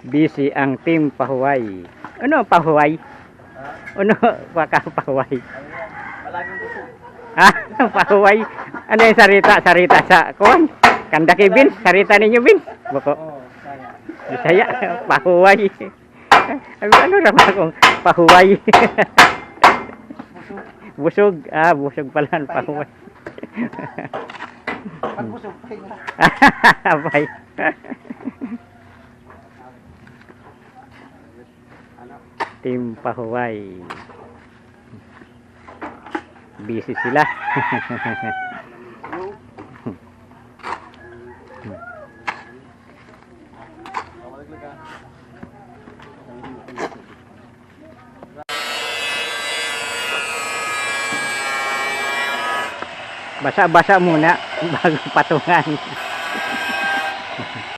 Busy ang team Pahuway. Ano Pahuway? Ano pahuway? Palaging gusto. Ah, Pahuway. Ano yung sarita sa kuwan? Kandaki Bin, sarita ninyo Bin. Bako. Oo, saya. Bisaya, Pahuway. Ano naman akong Pahuway? Busog. Ah, busog pala ang Pahuway. Pag busog, pahinga. Abay. Team Pahuway. Busy sila. Basa-basa muna bago patungan.